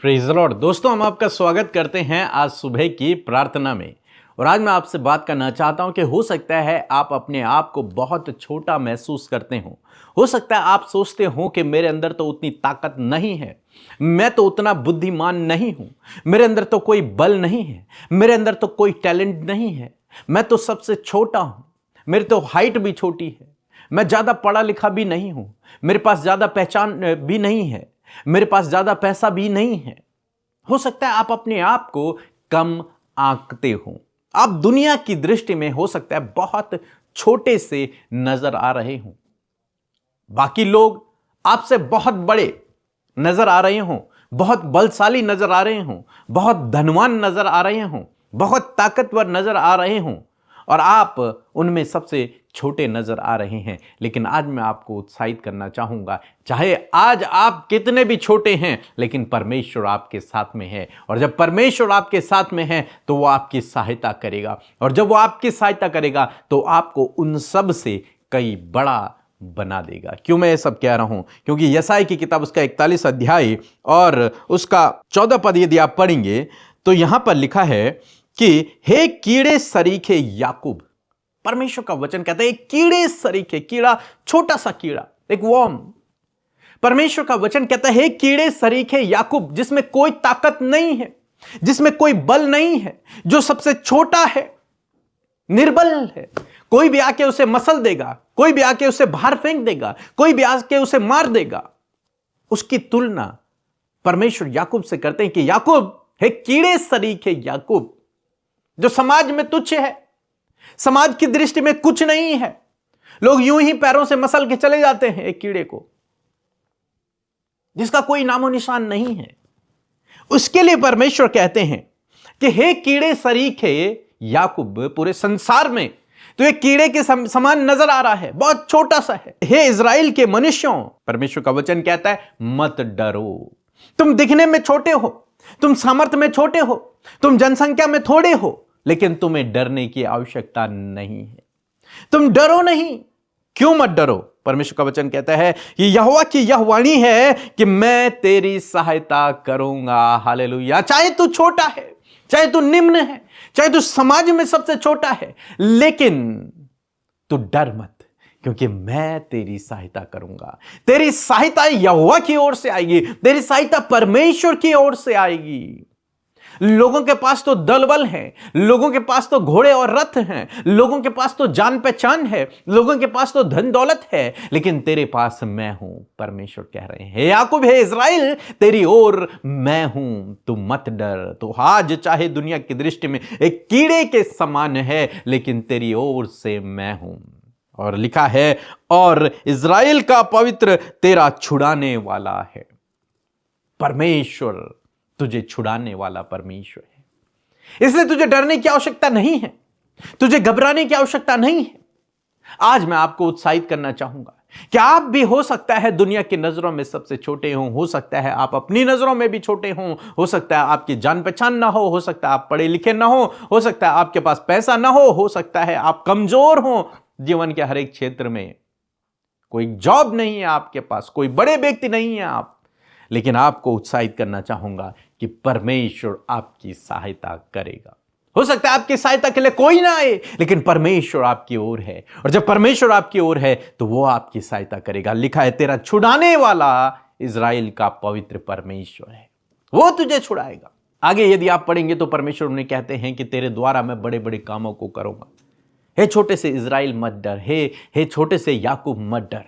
Praise the Lord. दोस्तों, हम आपका स्वागत करते हैं आज सुबह की प्रार्थना में। और आज मैं आपसे बात करना चाहता हूं कि हो सकता है आप अपने आप को बहुत छोटा महसूस करते हो सकता है आप सोचते हो कि मेरे अंदर तो उतनी ताकत नहीं है, मैं तो उतना बुद्धिमान नहीं हूं, मेरे अंदर तो कोई बल नहीं है, मेरे अंदर तो कोई टैलेंट नहीं है, मैं तो सबसे छोटा हूं, मेरी तो हाइट भी छोटी है, मैं ज़्यादा पढ़ा लिखा भी नहीं हूं, मेरे पास ज़्यादा पहचान भी नहीं है, मेरे पास ज़्यादा पैसा भी नहीं है। हो सकता है आप अपने आप को कम आंकते हो, आप दुनिया की दृष्टि में हो सकता है बहुत छोटे से नजर आ रहे हो। बाकी लोग आपसे बहुत बड़े नजर आ रहे हो, बहुत बलशाली नजर आ रहे हो, बहुत धनवान नजर आ रहे हो, बहुत ताकतवर नजर आ रहे हो और आप उनमें सबसे छोटे नजर आ रहे हैं। लेकिन आज मैं आपको उत्साहित करना चाहूंगा, चाहे आज आप कितने भी छोटे हैं, लेकिन परमेश्वर आपके साथ में है। और जब परमेश्वर आपके साथ में है तो वो आपकी सहायता करेगा, और जब वो आपकी सहायता करेगा तो आपको उन सब से कई बड़ा बना देगा। क्यों मैं ये सब कह रहा हूं? क्योंकि यशायाह की किताब उसका 41 अध्याय और उसका 14 पद यदि आप पढ़ेंगे तो यहां पर लिखा है कि हे कीड़े सरीखे याकूब। परमेश्वर का वचन कहता है कीड़े सरीखे, कीड़ा छोटा सा कीड़ा, एक वर्म। परमेश्वर का वचन कहता है कीड़े सरीखे याकूब, जिसमें कोई ताकत नहीं है, जिसमें कोई बल नहीं है, जो सबसे छोटा है, निर्बल है। कोई भी आके उसे मसल देगा, कोई भी आके उसे बाहर फेंक देगा, कोई भी आके उसे मार देगा। उसकी तुलना परमेश्वर याकूब से करते हैं कि याकूब, हे कीड़े सरीखे याकूब, जो समाज में तुच्छ है, समाज की दृष्टि में कुछ नहीं है, लोग यूं ही पैरों से मसल के चले जाते हैं एक कीड़े को, जिसका कोई नामो निशान नहीं है। उसके लिए परमेश्वर कहते हैं कि हे कीड़े सरीखे याकूब, पूरे संसार में तो एक कीड़े के समान नजर आ रहा है, बहुत छोटा सा है। हे इज़राइल के मनुष्यों, परमेश्वर का वचन कहता है मत डरो। तुम दिखने में छोटे हो, तुम सामर्थ्य में छोटे हो, तुम जनसंख्या में थोड़े हो, लेकिन तुम्हें डरने की आवश्यकता नहीं है। तुम डरो नहीं। क्यों मत डरो? परमेश्वर का वचन कहता है कि यहोवा की यह वाणी है कि मैं तेरी सहायता करूंगा। हालेलुया। चाहे तू छोटा है, चाहे तू निम्न है, चाहे तू समाज में सबसे छोटा है, लेकिन तू डर मत, क्योंकि मैं तेरी सहायता करूंगा। तेरी सहायता यहोवा की ओर से आएगी, तेरी सहायता परमेश्वर की ओर से आएगी। लोगों के पास तो दल बल है, लोगों के पास तो घोड़े और रथ हैं, लोगों के पास तो जान पहचान है, लोगों के पास तो धन दौलत है, लेकिन तेरे पास मैं हूं। परमेश्वर कह रहे हैं, हे याकूब, हे इज़राइल, तेरी ओर मैं हूं, तू मत डर। तो आज चाहे दुनिया की दृष्टि में एक कीड़े के समान है, लेकिन तेरी ओर से मैं हूं। और लिखा है, और इज़राइल का पवित्र तेरा छुड़ाने वाला है। परमेश्वर तुझे छुड़ाने वाला परमेश्वर है, इसलिए तुझे डरने की आवश्यकता नहीं है, तुझे घबराने की आवश्यकता नहीं है। आज मैं आपको उत्साहित करना चाहूंगा कि आप भी हो सकता है दुनिया की नजरों में सबसे छोटे हो सकता है आप अपनी नजरों में भी छोटे हो सकता है आपकी जान पहचान ना हो सकता है आप पढ़े लिखे ना हो सकता है आपके पास पैसा ना हो सकता है आप कमजोर हो जीवन के हर एक क्षेत्र में, कोई जॉब नहीं है आपके पास, कोई बड़े व्यक्ति नहीं है आप, लेकिन आपको उत्साहित करना चाहूंगा कि परमेश्वर आपकी सहायता करेगा। हो सकता है आपकी सहायता के लिए कोई ना आए, लेकिन परमेश्वर आपकी ओर है, और जब परमेश्वर आपकी ओर है तो वो आपकी सहायता करेगा। लिखा है, तेरा छुड़ाने वाला इज़राइल का पवित्र परमेश्वर है, वो तुझे छुड़ाएगा। आगे यदि आप पढ़ेंगे तो परमेश्वर उन्हें कहते हैं कि तेरे द्वारा मैं बड़े बड़े कामों को करूंगा। हे छोटे से इज़राइल मत डर, हे छोटे से याकूब मत डर।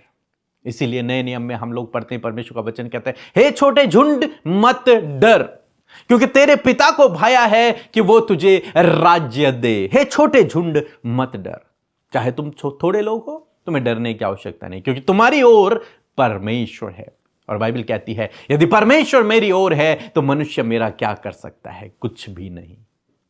इसीलिए नए नियम में हम लोग पढ़ते हैं, परमेश्वर का वचन कहता है, हे छोटे झुंड मत डर, क्योंकि तेरे पिता को भाया है कि वो तुझे राज्य दे। हे छोटे झुंड मत डर। चाहे तुम थोड़े लोग हो, तुम्हें डरने की आवश्यकता नहीं, क्योंकि तुम्हारी ओर परमेश्वर है। और बाइबल कहती है, यदि परमेश्वर मेरी ओर है तो मनुष्य मेरा क्या कर सकता है? कुछ भी नहीं।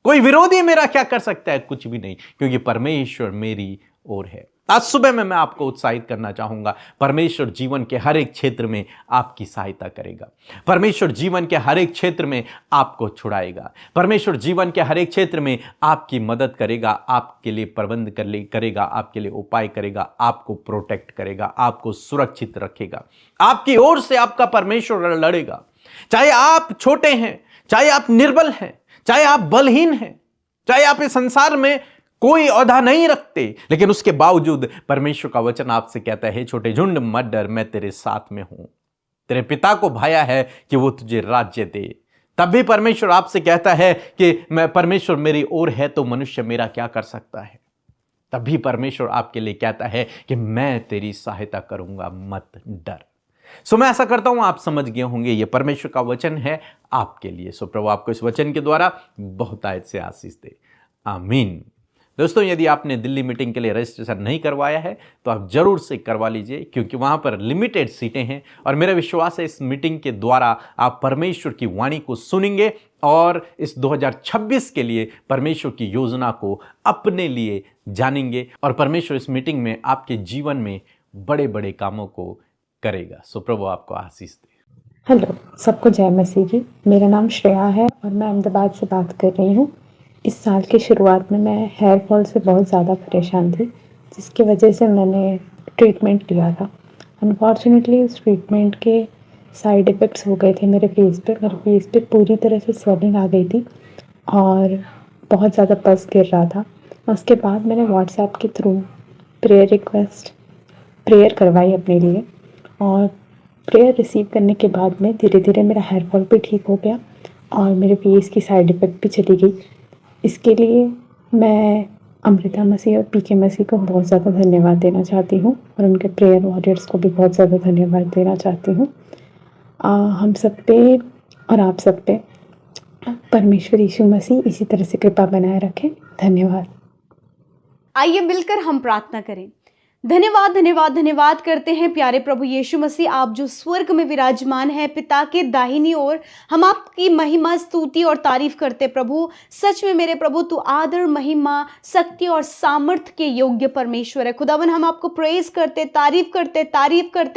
कोई विरोधी मेरा क्या कर सकता है? कुछ भी नहीं, क्योंकि परमेश्वर मेरी ओर है। आज सुबह में मैं आपको उत्साहित करना चाहूंगा, परमेश्वर जीवन के हर एक क्षेत्र में आपकी सहायता करेगा। परमेश्वर जीवन के हर एक क्षेत्र में आपको छुड़ाएगा। परमेश्वर जीवन के हर एक क्षेत्र में आपकी मदद करेगा, आपके लिए प्रबंध करेगा, आपके लिए उपाय करेगा, आपको प्रोटेक्ट करेगा, आपको सुरक्षित रखेगा। आपकी ओर से आपका परमेश्वर लड़ेगा। चाहे आप छोटे हैं, चाहे आप निर्बल हैं, चाहे आप बलहीन हैं, चाहे आप इस संसार में कोई औहदा नहीं रखते, लेकिन उसके बावजूद परमेश्वर का वचन आपसे कहता है, छोटे झुंड मत डर, मैं तेरे साथ में हूं। तेरे पिता को भाया है कि वो तुझे राज्य दे। तब भी परमेश्वर आपसे कहता है कि मैं परमेश्वर मेरी ओर है तो मनुष्य मेरा क्या कर सकता है। तब भी परमेश्वर आपके लिए कहता है कि मैं तेरी सहायता करूंगा, मत डर। सो मैं ऐसा करता हूं आप समझ गए होंगे ये परमेश्वर का वचन है आपके लिए। सो प्रभु आपको इस वचन के द्वारा बहुतायत से आशीष दे, आमीन। दोस्तों, यदि आपने दिल्ली मीटिंग के लिए रजिस्ट्रेशन नहीं करवाया है तो आप जरूर से करवा लीजिए, क्योंकि वहां पर लिमिटेड सीटें हैं और मेरा विश्वास है इस मीटिंग के द्वारा आप परमेश्वर की वाणी को सुनेंगे और इस 2026 के लिए परमेश्वर की योजना को अपने लिए जानेंगे और परमेश्वर इस मीटिंग में आपके जीवन में बड़े बड़े कामों को करेगा। सो प्रभु आपको आशीष दे। हेलो, सबको जय मसीह की। मेरा नाम श्रेया है और मैं अहमदाबाद से बात कर रही हूँ। इस साल की शुरुआत में मैं हेयर फॉल से बहुत ज़्यादा परेशान थी, जिसकी वजह से मैंने ट्रीटमेंट लिया था। अनफॉर्चुनेटली उस ट्रीटमेंट के साइड इफ़ेक्ट्स हो गए थे मेरे फेस पे पूरी तरह से स्वेलिंग आ गई थी और बहुत ज़्यादा पस गिर रहा था। उसके बाद मैंने व्हाट्सएप के थ्रू प्रेयर करवाई अपने लिए और प्रेयर रिसीव करने के बाद में धीरे धीरे मेरा हेयर फॉल भी ठीक हो गया और मेरे फेस की साइड इफ़ेक्ट भी चली गई। इसके लिए मैं अमृता मसीह और पीके मसीह को बहुत ज़्यादा धन्यवाद देना चाहती हूँ और उनके प्रेयर वॉरियर्स को भी बहुत ज़्यादा धन्यवाद देना चाहती हूँ। हम सब पे और आप सब पे परमेश्वर यीशु मसीह इसी तरह से कृपा बनाए रखें। धन्यवाद। आइए मिलकर हम प्रार्थना करें। धन्यवाद धन्यवाद धन्यवाद करते हैं प्यारे प्रभु यीशु मसीह, आप जो स्वर्ग में विराजमान है पिता के दाहिनी ओर, हम आपकी महिमा स्तुति और तारीफ करते प्रभु। सच में मेरे प्रभु तू आदर महिमा शक्ति और सामर्थ्य के योग्य परमेश्वर है खुदावन। हम आपको प्रेज करते तारीफ करते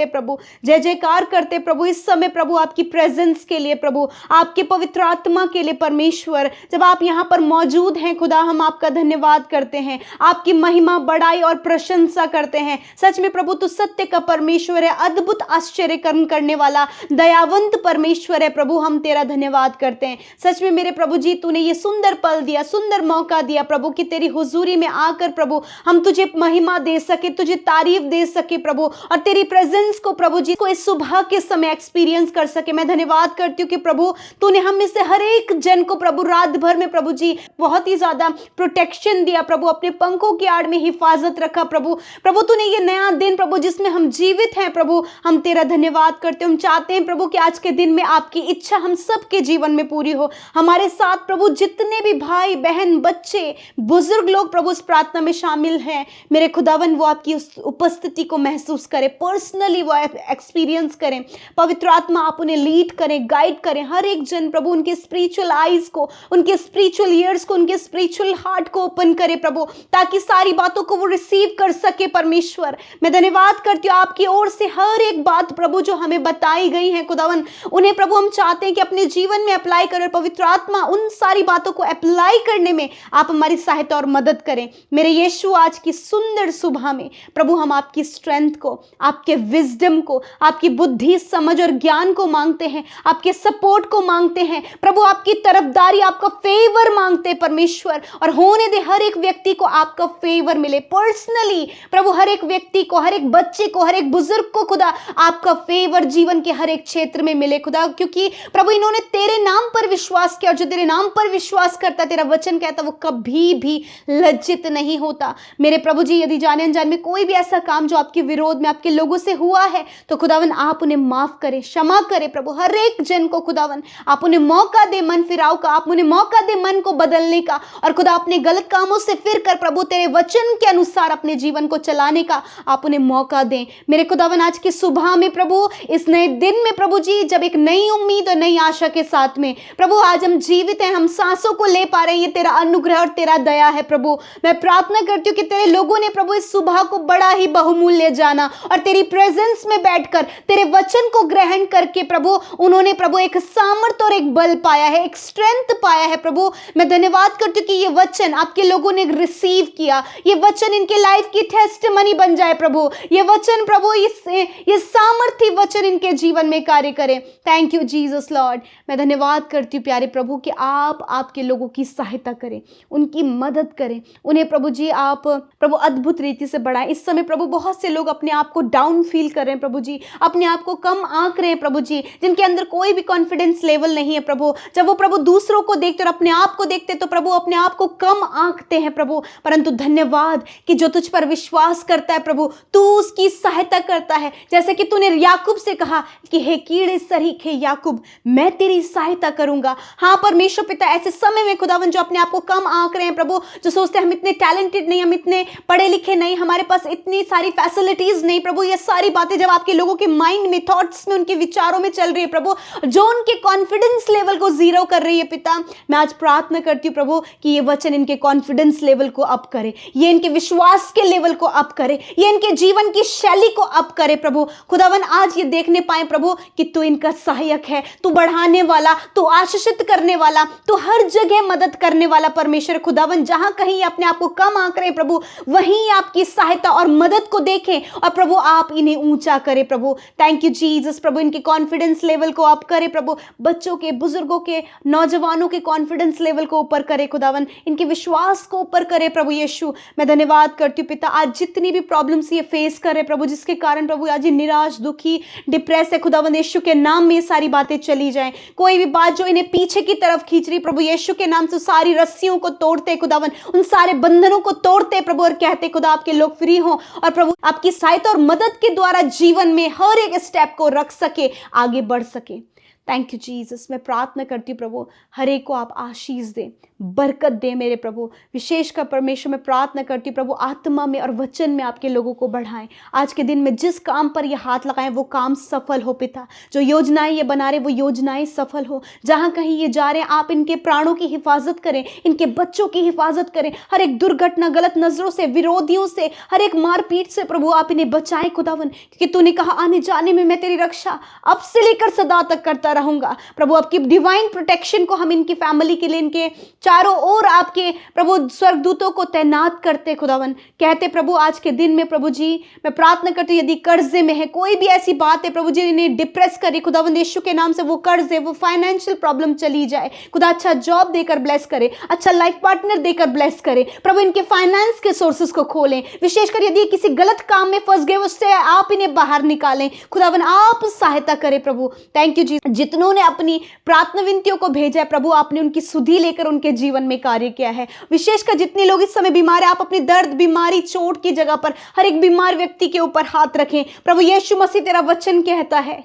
प्रभु, जय जयकार करते प्रभु। इस समय प्रभु आपकी प्रेजेंस के लिए प्रभु, आपके पवित्र आत्मा के लिए परमेश्वर, जब आप यहाँ पर मौजूद हैं खुदा, हम आपका धन्यवाद करते हैं, आपकी महिमा बड़ाई और प्रशंसा करते हैं। सच में प्रभु तू सत्य का परमेश्वर है, अद्भुत आश्चर्य कर्म करने वाला दयावंत परमेश्वर है प्रभु। हम तेरा धन्यवाद करते हैं। सच में मेरे प्रभु जी तूने ये सुंदर पल दिया, सुंदर मौका दिया प्रभु कि तेरी हुजूरी में आकर प्रभु हम तुझे महिमा दे सके, तुझे तारीफ दे सके प्रभु, और तेरी प्रेजेंस को प्रभु जी को इस सुबह के समय एक्सपीरियंस कर सके। मैं धन्यवाद करती हूँ कि प्रभु तूने हम में से हर एक जन को प्रभु रात भर में प्रभु जी बहुत ही ज्यादा प्रोटेक्शन दिया प्रभु, अपने पंखों की आड़ में हिफाजत रखा प्रभु। प्रभु तूने ये नया दिन प्रभु जिसमें हम जीवित हैं प्रभु, हम तेरा धन्यवाद करते हैं। हम चाहते हैं प्रभु कि आज के दिन में आपकी इच्छा हम सबके जीवन में पूरी हो। हमारे साथ प्रभु जितने भी भाई बहन बच्चे बुजुर्ग लोग प्रभु इस प्रार्थना में शामिल हैं, मेरे खुदावन वो आपकी उस उपस्थिति को महसूस करें, पर्सनली वो एक्सपीरियंस करें। पवित्र आत्मा आप उन्हें लीड करें, गाइड करें। हर एक जन प्रभु उनके स्पिरिचुअल आईज को, उनके स्पिरिचुअल ईयर्स को, उनके स्पिरिचुअल हार्ट को ओपन करे प्रभु, ताकि सारी बातों को वो रिसीव कर सके परमेश्वर। मैं धन्यवाद करती हूँ आपकी ओर से हर एक बात प्रभु जो हमें बताई गई है खुदावन, उन्हें प्रभु हम चाहते हैं कि अपने जीवन में अप्लाई करें। पवित्र आत्मा उन सारी बातों को अप्लाई करने में आप हमारी सहायता और मदद करें। मेरे यीशु आज की सुंदर सुबह में प्रभु हम आपकी स्ट्रेंथ को, आपके विजडम को, आपकी बुद्धि समझ और ज्ञान को मांगते हैं, आपके सपोर्ट को मांगते हैं प्रभु, आपकी तरफदारी, आपका फेवर मांगते हैं परमेश्वर। और होने दे हर एक व्यक्ति को आपका फेवर मिले पर्सनली प्रभु, हर एक व्यक्ति को, हर एक बच्चे को, हर एक बुजुर्ग को खुदा आपका फेवर जीवन के हर एक क्षेत्र में मिले खुदा, क्योंकि प्रभु इन्होंने तेरे नाम पर विश्वास किया और जो तेरे नाम पर विश्वास करता, तेरा वचन कहता, वो कभी भी लज्जित नहीं होता। मेरे प्रभु जी यदि जाने अनजाने में कोई भी ऐसा काम जो आपके विरोध में आपके लोगों से हुआ है तो खुदावन आप उन्हें माफ करें, क्षमा करें प्रभु। हर एक जन को खुदावन आप उन्हें मौका दे मन फिराव का, आप उन्हें मौका दे मन को बदलने का, और खुदा अपने गलत कामों से फिर कर प्रभु तेरे वचन के अनुसार अपने जीवन को चलाने का आप उन्हें मौका दें। मेरे खुदावन आज की सुबह में प्रभु, इस नए दिन में प्रभु जी, जब एक नई उम्मीद और नई आशा के साथ में प्रभु आज हम जीवित हैं, हम सांसों को ले पा रहे हैं, ये तेरा अनुग्रह और तेरा दया है प्रभु। मैं प्रार्थना करती हूँ कि तेरे लोगों ने प्रभु इस सुबह को बड़ा ही बहुमूल्य जाना और तेरी प्रेजेंस में बैठकर तेरे वचन को ग्रहण करके प्रभु उन्होंने प्रभु एक सामर्थ्य और एक बल पाया है, एक स्ट्रेंथ पाया है प्रभु। मैं धन्यवाद करती हूँ कि ये वचन आपके लोगों ने रिसीव किया, ये वचन इनके लाइफ की टेस्टिमनी टेस्टिमनी बन जाए प्रभु। ये वचन प्रभु, ये सामर्थ्य वचन इनके जीवन में कार्य करें। Thank you Jesus Lord. मैं धन्यवाद करती हूँ प्यारे प्रभु कि आप आपके लोगों की सहायता करें, उनकी मदद करें, उन्हें प्रभु जी आप प्रभु अद्भुत रीति से बढ़ाएं। इस समय प्रभु बहुत से लोग अपने आप को डाउन फील कर रहे हैं प्रभु जी, अपने आप को कम आंक रहे हैं प्रभु जी, जिनके अंदर कोई भी कॉन्फिडेंस लेवल नहीं है प्रभु। जब वो प्रभु दूसरों को देखते और अपने आप को देखते तो प्रभु अपने आप को कम आंकते हैं प्रभु। परंतु धन्यवाद कि जो तुझ पर विश्वास करता है प्रभु, तू उसकी सहायता करता है। जैसे कि तूने याकूब से कहा कि हे कीड़े सरीखे याकूब, मैं तेरी सहायता करूंगा। हाँ परमेश्वर पिता, ऐसे समय में खुदावन जो अपने आप को कम आंक रहे हैं प्रभु, जो सोचते हैं हम इतने टैलेंटेड नहीं, हम इतने पढ़े लिखे नहीं, हमारे पास इतनी सारी फैसिलिटीज नहीं प्रभु, ये सारी बातें जब आपके लोगों के माइंड में, थॉट्स में, उनके विचारों में चल रही है प्रभु, जो उनके कॉन्फिडेंस लेवल को जीरो कर रही है पिता, मैं आज प्रार्थना करती हूँ प्रभु कि ये वचन इनके कॉन्फिडेंस लेवल को अप करे, ये इनके विश्वास के लेवल को अप करे, ये इनके जीवन की शैली को अप करे प्रभु। खुदावन आज ये देखने पाए प्रभु कि तू इनका सहायक है, तू बढ़ाने वाला, तू आशीषित करने वाला, तू हर जगह मदद करने वाला परमेश्वर। खुदावन जहां कहीं अपने आप को कम आंक रहे प्रभु, वहीं आपकी सहायता और मदद को देखें और प्रभु आप इन्हें ऊंचा करें प्रभु। थैंक यू जीसस प्रभु, इनके कॉन्फिडेंस लेवल को अप करे प्रभु, बच्चों के, बुजुर्गों के, नौजवानों के कॉन्फिडेंस लेवल को ऊपर करे खुदावन, इनके विश्वास को ऊपर करे प्रभु यीशु। मैं धन्यवाद करती हूँ पिता, आज जितनी भी प्रॉब्लम्स ये फेस कर रहे प्रभु, जिसके कारण प्रभु आज ये निराश, दुखी, डिप्रेस है खुदावन, यीशु के नाम में ये सारी बातें चली जाएं। कोई भी बात जो इन्हें पीछे की तरफ खींच रही प्रभु यीशु के नाम से सारी रस्सियों को तोड़ते खुदावन, उन सारे बंधनों को तोड़ते प्रभु और कहते खुदा आपके लोग फ्री हो और प्रभु आपकी सहायता और मदद के द्वारा जीवन में हर एक स्टेप को रख सके, आगे बढ़ सके। Thank you Jesus. मैं प्रार्थना करती हूँ प्रभु हर एक को आप आशीष दे, बरकत दे मेरे प्रभु। विशेषकर परमेश्वर मैं प्रार्थना करती हूँ प्रभु आत्मा में और वचन में आपके लोगों को बढ़ाएं। आज के दिन में जिस काम पर ये हाथ लगाएं वो काम सफल हो पिता, जो योजनाएं ये बना रहे वो योजनाएं सफल हो। जहाँ कहीं ये जा रहे हैं आप इनके प्राणों की हिफाजत करें, इनके बच्चों की हिफाजत करें, हर एक दुर्घटना, गलत नजरों से, विरोधियों से, हर एक मारपीट से प्रभु आप इन्हें बचाएं खुदावन, क्योंकि तूने कहा आने जाने में मैं तेरी रक्षा अब से लेकर सदा तक करता रहूंगा। प्रभु आपकी डिवाइन प्रोटेक्शन को हम इनकी फैमिली के लिए, इनके चारों ओर आपके प्रभु स्वर्गदूतों को तैनात करते खुदावन। कहते प्रभु आज के दिन में प्रभु जी मैं प्रार्थना करती हूँ यदि कर्जे में है, कोई भी ऐसी बात है प्रभु जी इन्हें डिप्रेस करे खुदावन यीशु के नाम से, वो कर्ज है, वो फाइनेंशियल प्रॉब्लम चली जाए खुदा, अच्छा जॉब देकर ब्लेस करे, अच्छा लाइफ पार्टनर देकर ब्लेस करे प्रभु, इनके फाइनेंस के सोर्सेस को खोलें। विशेषकर यदि किसी गलत काम में फंस गए उससे आप इन्हें बाहर निकालें खुदावन, आप सहायता करें प्रभु। थैंक यू जी, जितनों ने अपनी प्रार्थना विनतियों को भेजा है प्रभु आपने उनकी सुधि लेकर उनके जीवन में कार्य किया है। विशेषकर जितने लोग इस समय बीमार है आप अपनी दर्द, बीमारी, चोट की जगह पर हर एक बीमार व्यक्ति के ऊपर हाथ रखें प्रभु यीशु मसीह। तेरा वचन कहता है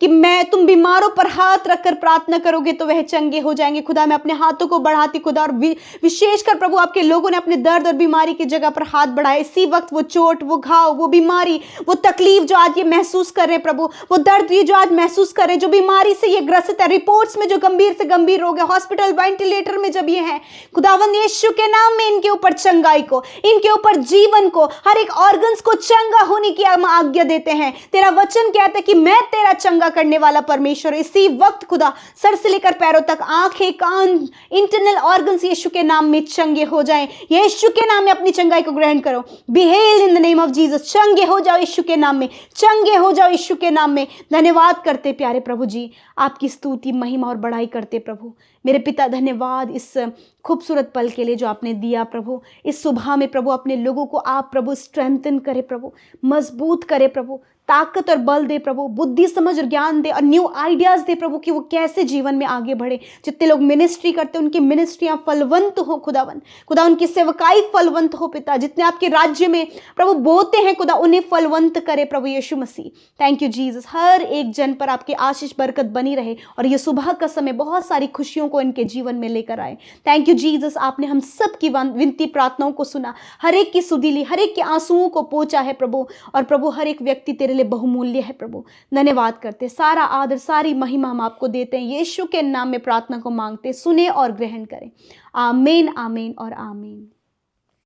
कि तुम बीमारों पर हाथ रखकर प्रार्थना करोगे तो वह चंगे हो जाएंगे। खुदा मैं अपने हाथों को बढ़ाती खुदा, और विशेषकर प्रभु आपके लोगों ने अपने दर्द और बीमारी की जगह पर हाथ बढ़ाए। इसी वक्त वो चोट, वो घाव, वो बीमारी, वो तकलीफ जो आज ये महसूस कर रहे हैं प्रभु, वो दर्द ये जो आज महसूस कर रहे हैं, जो बीमारी से ये ग्रसित है, रिपोर्ट्स में जो गंभीर से गंभीर रोग है, हॉस्पिटल वेंटिलेटर में जब ये है खुदावंद यीशु के नाम में इनके ऊपर चंगाई को, इनके ऊपर जीवन को, हर एक ऑर्गन्स को चंगा होने की हम आज्ञा देते हैं। तेरा वचन कहता है कि मैं तेरा चंगा करने वाला परमेश्वर। इसी वक्त खुदा सर से लेकर पैरों तक, आंखें, कान, इंटरनल ऑर्गन्स यीशु के नाम में चंगे हो जाएं। यीशु के नाम में अपनी चंगाई को ग्रहण करो। Be healed in the name of Jesus. चंगे हो जाओ यीशु के नाम में, चंगे हो जाओ यीशु के नाम में। धन्यवाद करते प्यारे प्रभु जी, आपकी स्तुति, महिमा और बड़ाई करते प्रभु। मेरे पिता धन्यवाद इस खूबसूरत पल के लिए जो आपने दिया प्रभु। इस सुबह में प्रभु अपने लोगों को आप प्रभु स्ट्रेंथन करे प्रभु, मजबूत करे प्रभु, ताकत और बल दे प्रभु, बुद्धि, समझ और ज्ञान दे और न्यू आइडियाज दे प्रभु कि वो कैसे जीवन में आगे बढ़े। जितने लोग मिनिस्ट्री करते हैं उनकी मिनिस्ट्रियां फलवंत हो खुदावन, खुदा उनकी सेवकाई फलवंत हो पिता। जितने आपके राज्य में प्रभु बोते हैं खुदा उन्हें फलवंत करे प्रभु Yeshu Masih. Thank you Jesus. हर एक जन पर आपकी आशीष बरकत बनी रहे और ये सुबह का समय बहुत सारी खुशियों को इनके जीवन में लेकर आए। थैंक यू जीसस, आपने हम सब की विनती प्रार्थनाओं को सुना, हर एक की सुधि ली, हर एक के आंसुओं को पोंछा है प्रभु। और प्रभु हर एक व्यक्ति तेरे लिए बहुमूल्य है प्रभु। धन्यवाद करते, सारा आदर, सारी महिमा हम आपको देते हैं। यीशु के नाम में प्रार्थना को मांगते, सुने और ग्रहण करें। आमीन, आमीन और आमीन।